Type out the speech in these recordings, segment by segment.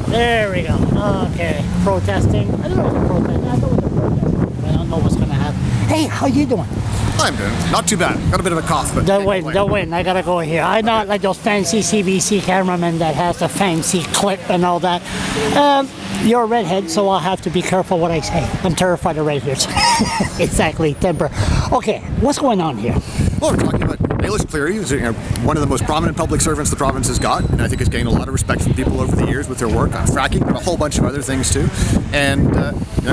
There we go. Okay. Protesting. I don't know what they're protesting. I know what they're protesting. I don't know what's going to happen. Hey, how you doing? I'm doing not too bad. Got a bit of a cough, but Don't win. I gotta go here. I'm not like those fancy CBC cameramen that has the fancy clip and all that. You're a redhead, so I'll have to be careful what I say. I'm terrified of redheads. Exactly, temper. Okay, what's going on here? Well, we're talking about Eilish Cleary, who's one of the most prominent public servants the province has got, and I think has gained a lot of respect from people over the years with her work on fracking, but a whole bunch of other things too. And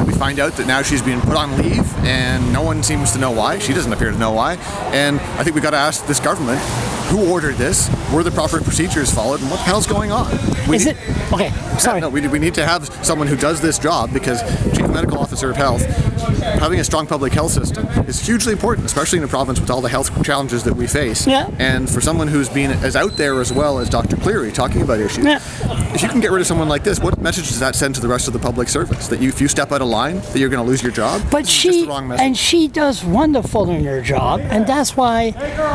we find out that now she's being put on leave, and no one seems to know why. She doesn't appear to know why. And I think we got to ask this government, who ordered this? Were the proper procedures followed? And what the hell's going on? Okay, sorry. No, we need to have someone who does this job, because Chief Medical Officer of Health, having a strong public health system is hugely important, especially in a province with all the health challenges that we face. Yeah. And for someone who's been as out there as well as Dr. Cleary talking about issues, if you can get rid of someone like this, what message does that send to the rest of the public service? That if you step out of line, that you're going to lose your job? But she does wonderful in her job, and that's why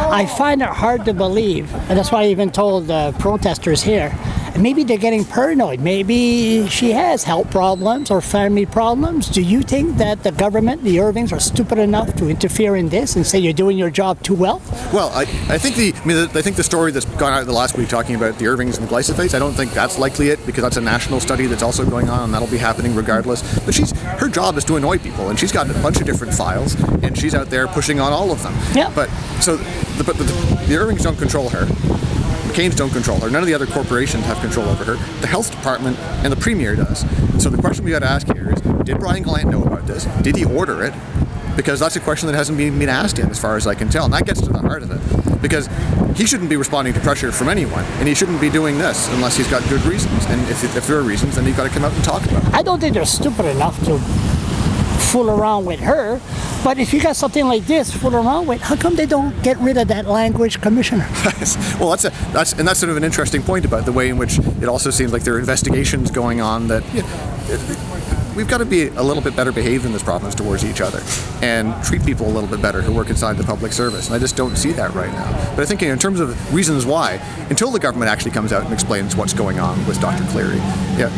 I find it hard to believe. And that's why I even told the protesters here, maybe they're getting paranoid. Maybe she has health problems or family problems. Do you think that the government, the Irvings, are stupid enough to interfere in this and say you're doing your job too well? Well, I think the story that's gone out the last week talking about the Irvings and glyphosates, I don't think that's likely it, because that's a national study that's also going on, and that'll be happening regardless. But her job is to annoy people, and she's got a bunch of different files, and she's out there pushing on all of them. Yeah. But the Irvings don't control her. McCain's don't control her. None of the other corporations have control over her. The health department and the premier does. So the question we got to ask here is, did Brian Gallant know about this? Did he order it? Because that's a question that hasn't been asked yet, as far as I can tell. And that gets to the heart of it. Because he shouldn't be responding to pressure from anyone. And he shouldn't be doing this unless he's got good reasons. And if there are reasons, then you've got to come out and talk about it. I don't think they're stupid enough to fool around with her. But if you got something like this fool around with, how come they don't get rid of that language commissioner? Well, that's sort of an interesting point about the way in which it also seems like there are investigations going on that we've got to be a little bit better behaved in this province towards each other and treat people a little bit better who work inside the public service. And I just don't see that right now. But I think in terms of reasons why, until the government actually comes out and explains what's going on with Dr. Cleary,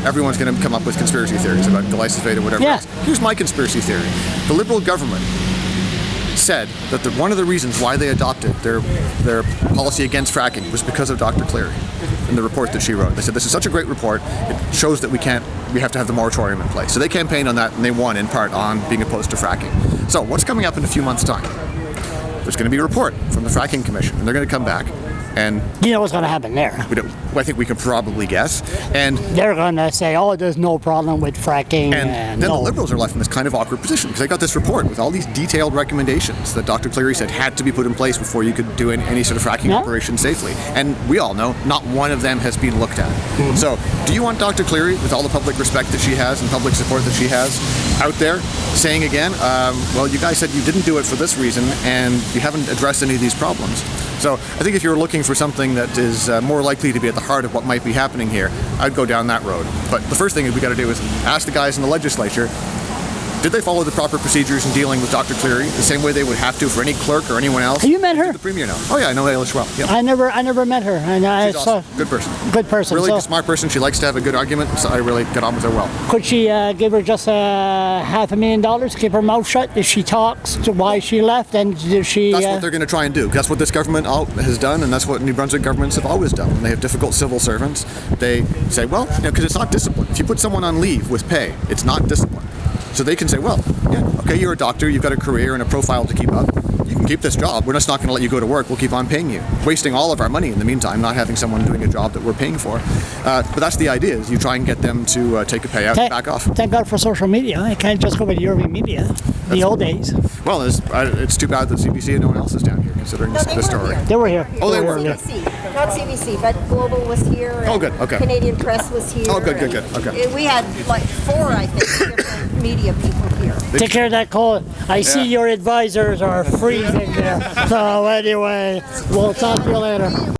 everyone's going to come up with conspiracy theories about glyphosate or whatever else. Here's my conspiracy theory. The Liberal government said that one of the reasons why they adopted their policy against fracking was because of Dr. Cleary in the report that she wrote. They said, this is such a great report, it shows that we have to have the moratorium in place. So they campaigned on that, and they won in part on being opposed to fracking. So what's coming up in a few months' time? There's going to be a report from the Fracking Commission, and they're going to come back. And you know what's going to happen there? I think we can probably guess. And they're going to say, oh, there's no problem with fracking. And then the Liberals are left in this kind of awkward position, because they got this report with all these detailed recommendations that Dr. Cleary said had to be put in place before you could do any sort of fracking operation safely. And we all know not one of them has been looked at. Mm-hmm. So do you want Dr. Cleary, with all the public respect that she has and public support that she has, out there saying again, well, you guys said you didn't do it for this reason, and you haven't addressed any of these problems? So I think if you're looking for something that is more likely to be at the heart of what might be happening here, I'd go down that road. But the first thing we got to do is ask the guys in the legislature, did they follow the proper procedures in dealing with Dr. Cleary the same way they would have to for any clerk or anyone else? Have you met her? The premier now. Oh yeah, I know Eilish well. Yeah. I never met her. And she's awesome. Good person. Good person. Really smart person. She likes to have a good argument, so I really get on with her well. Could she give her just $500,000 to keep her mouth shut if she talks to why she left? And does she? That's what they're going to try and do. That's what this government has done, and that's what New Brunswick governments have always done. When they have difficult civil servants, they say, well, because it's not discipline. If you put someone on leave with pay, it's not discipline. So they can say, well, okay, you're a doctor, you've got a career and a profile to keep up. You can keep this job. We're just not going to let you go to work. We'll keep on paying you. Wasting all of our money in the meantime, not having someone doing a job that we're paying for. But that's the idea, is you try and get them to take a payout and back off. Thank God for social media. I can't just go with Irving Media. The old days. Well, it's too bad that CBC and no one else is down here, considering the story. They were here. Oh, they were. CBC. Not CBC, but Global was here. Oh, good. Okay. Canadian Press was here. Oh, good. Okay. We had like 4, I think, different media people here. Take care of that call. I see your advisors are freezing there. So anyway, we'll talk to you later.